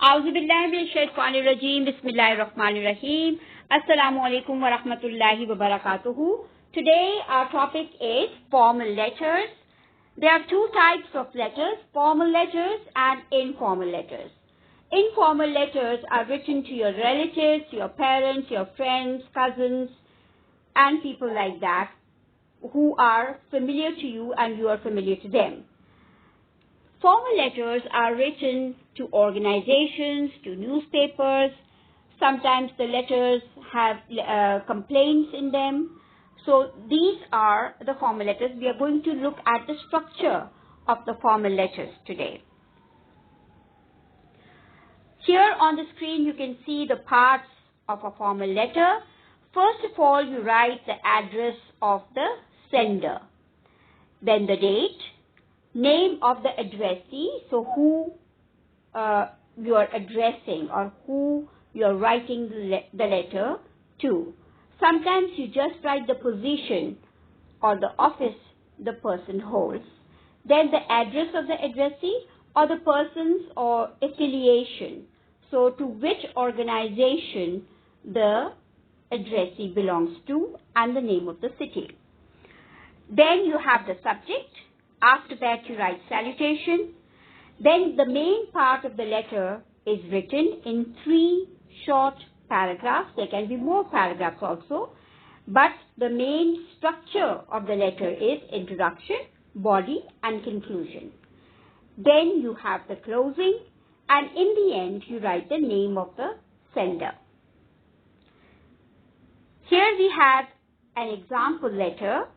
Auzubillahiminash-shaytanir-rajeem. Bismillahir-rahmanir-rahim. Assalamualaikum wa rahmatullahi wa barakatuhu. Today our topic is formal letters. There are two types of letters, formal letters and informal letters. Informal letters are written to your relatives, your parents, your friends, cousins, and people like that who are familiar to you and you are familiar to them. Formal letters are written to organizations, to newspapers. Sometimes the letters have complaints in them. So these are the formal letters. We are going to look at the structure of the formal letters today. Here on the screen you can see the parts of a formal letter. First of all, you write the address of the sender, then the date, name of the addressee, so who you are addressing or who you are writing the letter to. Sometimes you just write the position or the office the person holds, then the address of the addressee or the person's or affiliation, so to which organization the addressee belongs to and the name of the city. Then you have the subject. After that you write salutation. Then the main part of the letter is written in 3 short paragraphs. There can be more paragraphs also, but the main structure of the letter is introduction, body and conclusion. Then you have the closing, and in the end you write the name of the sender. Here we have an example letter,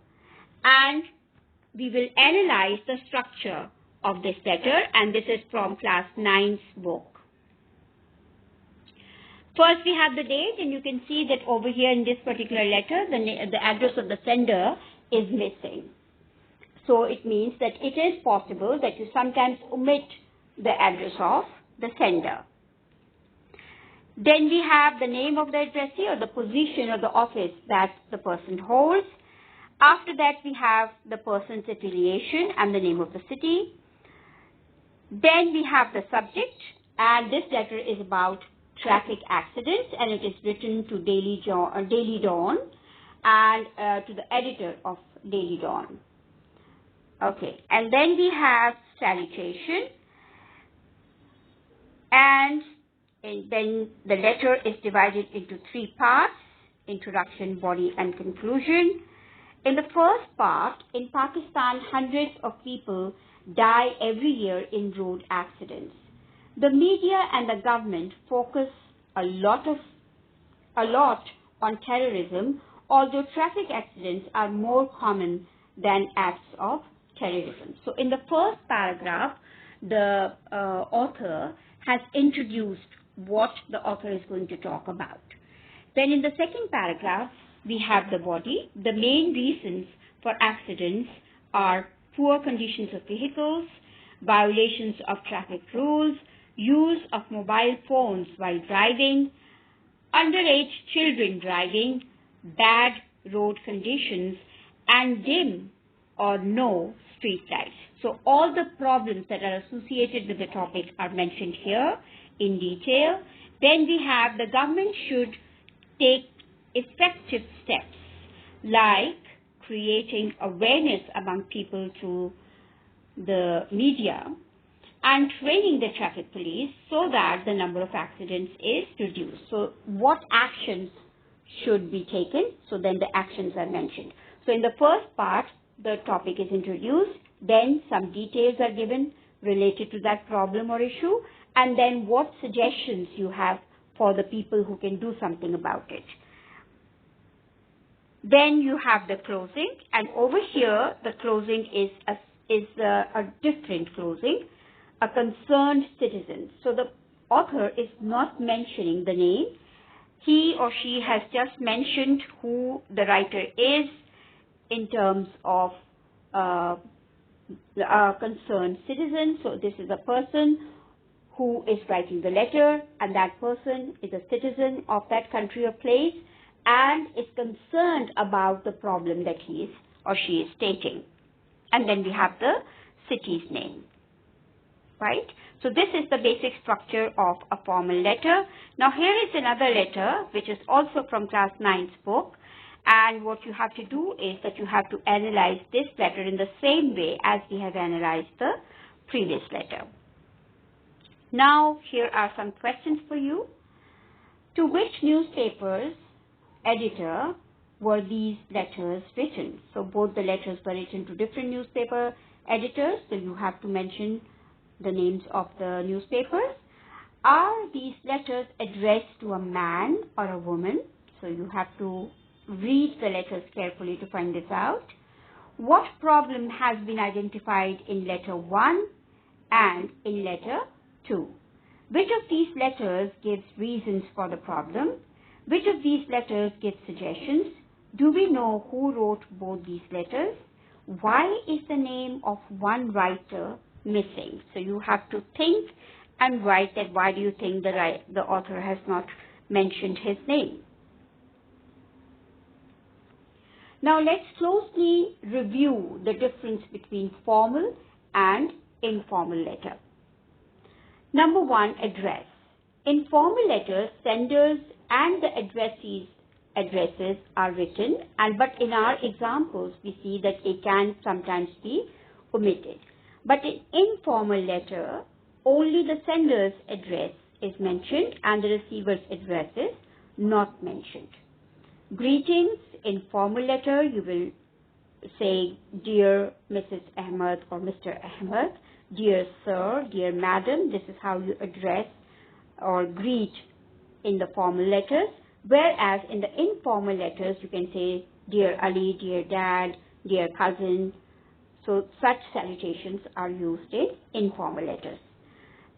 and we will analyze the structure of this letter, and this is from class 9's book. First we have the date, and you can see that over here in this particular letter the address of the sender is missing. So it means that it is possible that you sometimes omit the address of the sender. Then we have the name of the addressee or the position or the office that the person holds. After that we have the person's affiliation and the name of the city. Then we have the subject, and this letter is about traffic accidents, and it is written to Daily Dawn and to the editor of Daily Dawn. Okay, and then we have salutation, and then the letter is divided into 3 parts: introduction, body and conclusion. In the first part, in Pakistan, hundreds of people die every year in road accidents. The media and the government focus a lot on terrorism, although traffic accidents are more common than acts of terrorism. So in the first paragraph, the author has introduced what the author is going to talk about. Then in the second paragraph, we have the body. The main reasons for accidents are poor conditions of vehicles, violations of traffic rules, use of mobile phones while driving, underage children driving, bad road conditions, and dim or no street lights. So all the problems that are associated with the topic are mentioned here in detail. Then we have the government should take effective steps like creating awareness among people through the media and training the traffic police so that the number of accidents is reduced. So what actions should be taken? So then the actions are mentioned. So in the first part, the topic is introduced, then some details are given related to that problem or issue, and then what suggestions you have for the people who can do something about it. Then you have the closing, and over here the closing is a different closing, a concerned citizen. So the author is not mentioning the name. He or she has just mentioned who the writer is in terms of a concerned citizen. So this is a person who is writing the letter, and that person is a citizen of that country or place and is concerned about the problem that he is or she is stating. And then we have the city's name. right? So this is the basic structure of a formal letter. Now here is another letter which is also from class 9's book, and what you have to do is that you have to analyze this letter in the same way as we have analyzed the previous letter. Now here are some questions for you. To which newspaper's editor were these letters written? So both the letters were written to different newspaper editors, so you have to mention the names of the newspapers. Are these letters addressed to a man or a woman? So you have to read the letters carefully to find this out. What problem has been identified in letter 1 and in letter 2? Which of these letters gives reasons for the problem? Which of these letters gives suggestions? Do we know who wrote both these letters? Why is the name of one writer missing? So you have to think and write that why do you think the author has not mentioned his name. Now let's closely review the difference between formal and informal letter. Number 1, address. In formal letters, senders and the addressees' addresses are written, but in our examples we see that they can sometimes be omitted. But in informal letter, only the sender's address is mentioned and the receiver's address is not mentioned. Greetings, in formal letter you will say dear Mrs. Ahmed or Mr. Ahmed, dear sir, dear madam. This is how you address or greet in the formal letters. Whereas in the informal letters, you can say, dear Ali, dear dad, dear cousin. So such salutations are used in informal letters.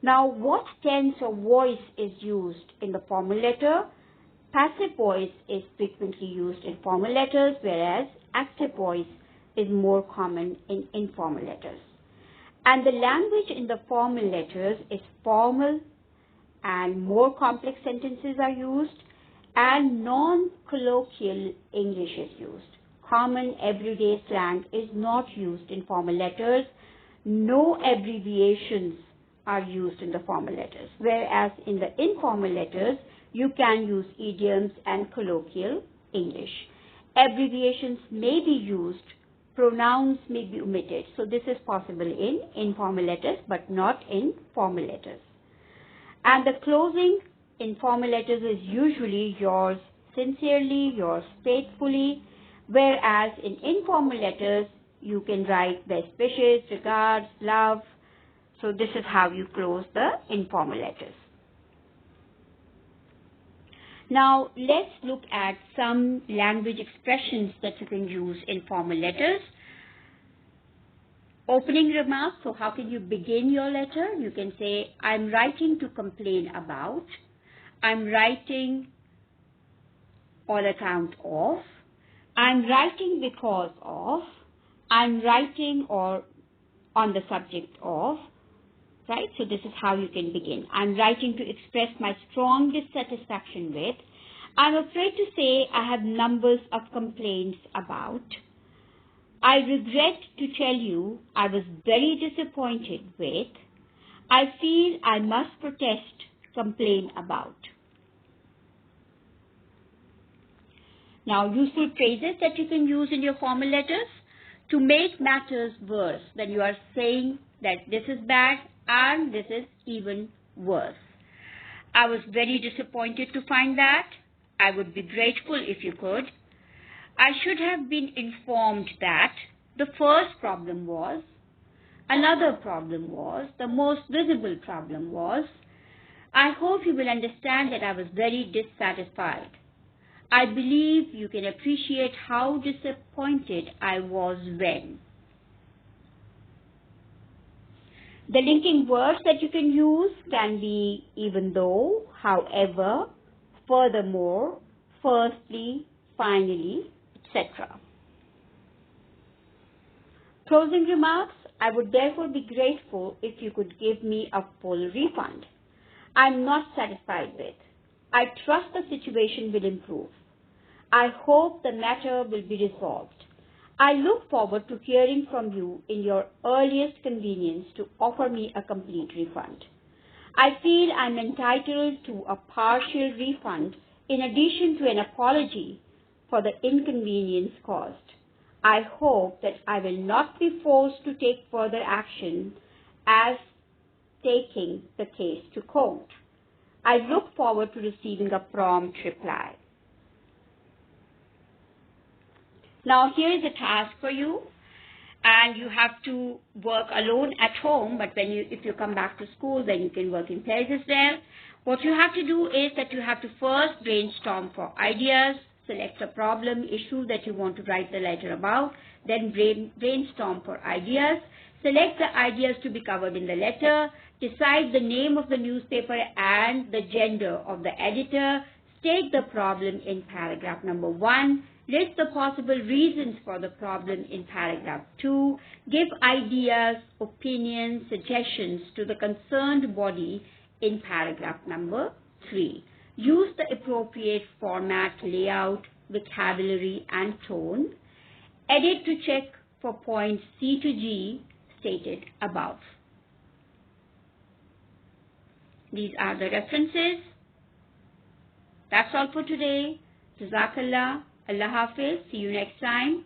Now, what tense or voice is used in the formal letter? Passive voice is frequently used in formal letters, whereas active voice is more common in informal letters. And the language in the formal letters is formal, and more complex sentences are used, and non-colloquial English is used. Common everyday slang is not used in formal letters. No abbreviations are used in the formal letters, whereas in the informal letters, you can use idioms and colloquial English. Abbreviations may be used, pronouns may be omitted. So this is possible in informal letters, but not in formal letters. And the closing in formal letters is usually yours sincerely, yours faithfully, whereas in informal letters, you can write best wishes, regards, love. So this is how you close the informal letters. Now let's look at some language expressions that you can use in formal letters. Opening remarks. So how can you begin your letter? You can say, I'm writing to complain about. I'm writing on account of. I'm writing because of. I'm writing or on the subject of. Right? So this is how you can begin. I'm writing to express my strong dissatisfaction with. I'm afraid to say I have numbers of complaints about. I regret to tell you I was very disappointed with. I feel I must protest, complain about. Now, useful phrases that you can use in your formal letters to make matters worse when you are saying that this is bad and this is even worse. I was very disappointed to find that. I would be grateful if you could. I should have been informed that the first problem was, another problem was, the most visible problem was. I hope you will understand that I was very dissatisfied. I believe you can appreciate how disappointed I was when. The linking words that you can use can be even though, however, furthermore, firstly, finally, etc. Closing remarks. I would therefore be grateful if you could give me a full refund. I'm not satisfied with. I trust the situation will improve. I hope the matter will be resolved. I look forward to hearing from you in your earliest convenience to offer me a complete refund. I feel I'm entitled to a partial refund in addition to an apology for the inconvenience caused. I hope that I will not be forced to take further action as taking the case to court. I look forward to receiving a prompt reply. Now here is a task for you, and you have to work alone at home, but if you come back to school, then you can work in pairs as well. What you have to do is that you have to first brainstorm for ideas, select a problem, issue that you want to write the letter about, then brainstorm for ideas, select the ideas to be covered in the letter, decide the name of the newspaper and the gender of the editor, state the problem in paragraph number 1, list the possible reasons for the problem in paragraph 2, give ideas, opinions, suggestions to the concerned body in paragraph number 3. Use the appropriate format, layout, vocabulary, and tone. Edit to check for points C to G stated above. These are the references. That's all for today. Jazakallah. Allah Hafiz. See you next time.